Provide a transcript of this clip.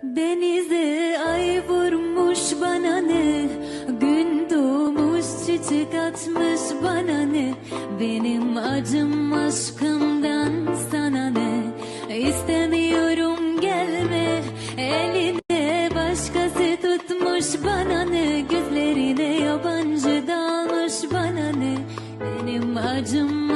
Denize ay vurmuş bana ne, gün doğmuş çiçek atmış bana ne, benim acım aşkımdan sana ne, istemiyorum gelme, eline başkası tutmuş bana ne, gözlerine yabancı dalmış bana ne, benim acım